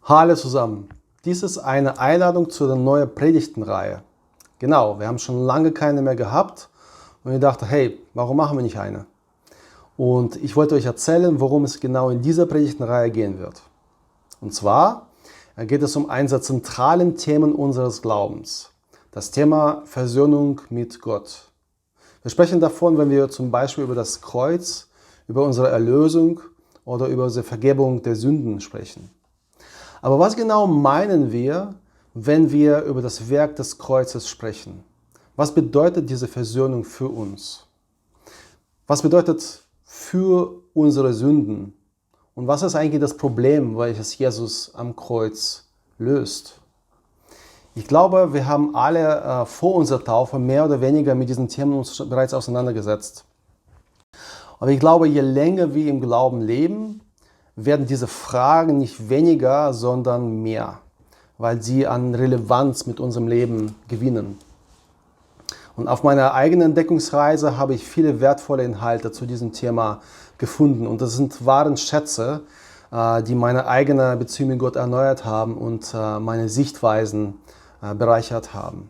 Hallo zusammen, dies ist eine Einladung zu der neuen Predigtenreihe. Genau, wir haben schon lange keine mehr gehabt und ich dachte, hey, warum machen wir nicht eine? Und ich wollte euch erzählen, worum es genau in dieser Predigtenreihe gehen wird. Und zwar geht es um eines der zentralen Themen unseres Glaubens, das Thema Versöhnung mit Gott. Wir sprechen davon, wenn wir zum Beispiel über das Kreuz, über unsere Erlösung oder über unsere Vergebung der Sünden sprechen. Aber was genau meinen wir, wenn wir über das Werk des Kreuzes sprechen? Was bedeutet diese Versöhnung für uns? Was bedeutet für unsere Sünden? Und was ist eigentlich das Problem, welches Jesus am Kreuz löst? Ich glaube, wir haben alle vor unserer Taufe mehr oder weniger mit diesen Themen uns bereits auseinandergesetzt. Aber ich glaube, je länger wir im Glauben leben, werden diese Fragen nicht weniger, sondern mehr, weil sie an Relevanz mit unserem Leben gewinnen. Und auf meiner eigenen Entdeckungsreise habe ich viele wertvolle Inhalte zu diesem Thema gefunden. Und das sind wahre Schätze, die meine eigene Beziehung mit Gott erneuert haben und meine Sichtweisen bereichert haben.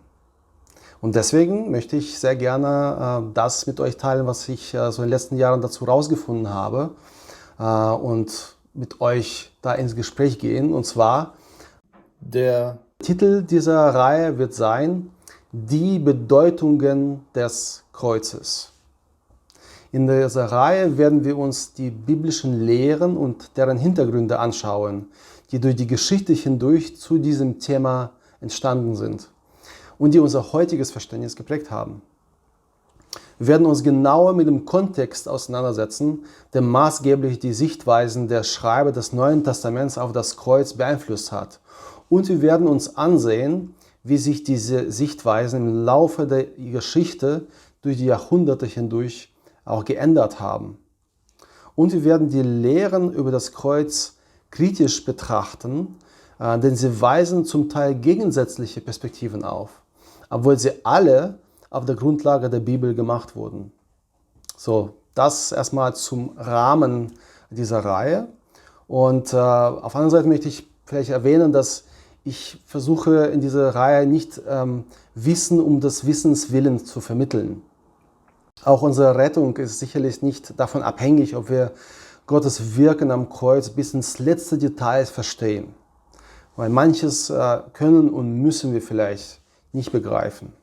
Und deswegen möchte ich sehr gerne das mit euch teilen, was ich so in den letzten Jahren dazu rausgefunden habe und mit euch da ins Gespräch gehen. Und zwar, der Titel dieser Reihe wird sein, die Bedeutungen des Kreuzes. In dieser Reihe werden wir uns die biblischen Lehren und deren Hintergründe anschauen, die durch die Geschichte hindurch zu diesem Thema entstanden sind und die unser heutiges Verständnis geprägt haben. Wir werden uns genauer mit dem Kontext auseinandersetzen, der maßgeblich die Sichtweisen der Schreiber des Neuen Testaments auf das Kreuz beeinflusst hat. Und wir werden uns ansehen, wie sich diese Sichtweisen im Laufe der Geschichte durch die Jahrhunderte hindurch auch geändert haben. Und wir werden die Lehren über das Kreuz kritisch betrachten, denn sie weisen zum Teil gegensätzliche Perspektiven auf, obwohl sie alle auf der Grundlage der Bibel gemacht wurden. So, das erstmal zum Rahmen dieser Reihe. Und auf der anderen Seite möchte ich vielleicht erwähnen, dass ich versuche in dieser Reihe nicht Wissen um des Wissens willen zu vermitteln. Auch unsere Rettung ist sicherlich nicht davon abhängig, ob wir Gottes Wirken am Kreuz bis ins letzte Detail verstehen. Weil manches können und müssen wir vielleicht nicht begreifen.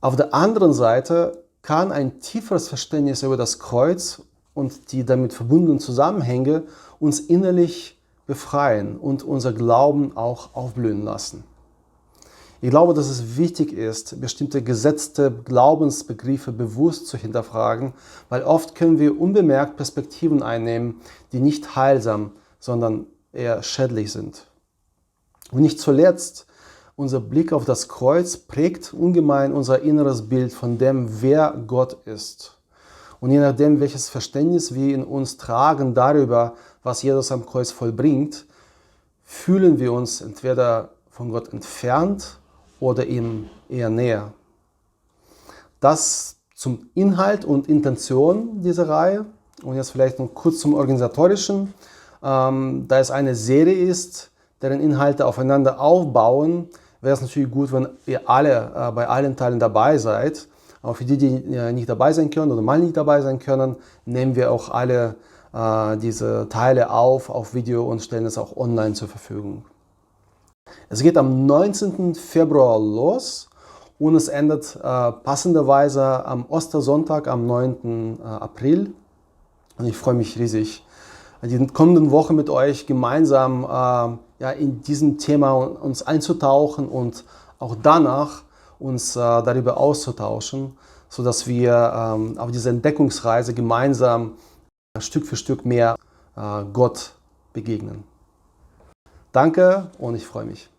Auf der anderen Seite kann ein tieferes Verständnis über das Kreuz und die damit verbundenen Zusammenhänge uns innerlich befreien und unser Glauben auch aufblühen lassen. Ich glaube, dass es wichtig ist, bestimmte gesetzte Glaubensbegriffe bewusst zu hinterfragen, weil oft können wir unbemerkt Perspektiven einnehmen, die nicht heilsam, sondern eher schädlich sind. Und nicht zuletzt, unser Blick auf das Kreuz prägt ungemein unser inneres Bild von dem, wer Gott ist. Und je nachdem, welches Verständnis wir in uns tragen darüber, was Jesus am Kreuz vollbringt, fühlen wir uns entweder von Gott entfernt oder ihm eher näher. Das zum Inhalt und Intention dieser Reihe. Und jetzt vielleicht noch kurz zum Organisatorischen. Da es eine Serie ist, deren Inhalte aufeinander aufbauen, wäre es natürlich gut, wenn ihr alle bei allen Teilen dabei seid. Aber für die, die nicht dabei sein können oder mal nicht dabei sein können, nehmen wir auch alle diese Teile auf Video und stellen es auch online zur Verfügung. Es geht am 19. Februar los und es endet passenderweise am Ostersonntag, am 9. April. Und ich freue mich riesig, die kommenden Wochen mit euch gemeinsam in diesem Thema uns einzutauchen und auch danach uns darüber auszutauschen, sodass wir auf dieser Entdeckungsreise gemeinsam Stück für Stück mehr Gott begegnen. Danke und ich freue mich.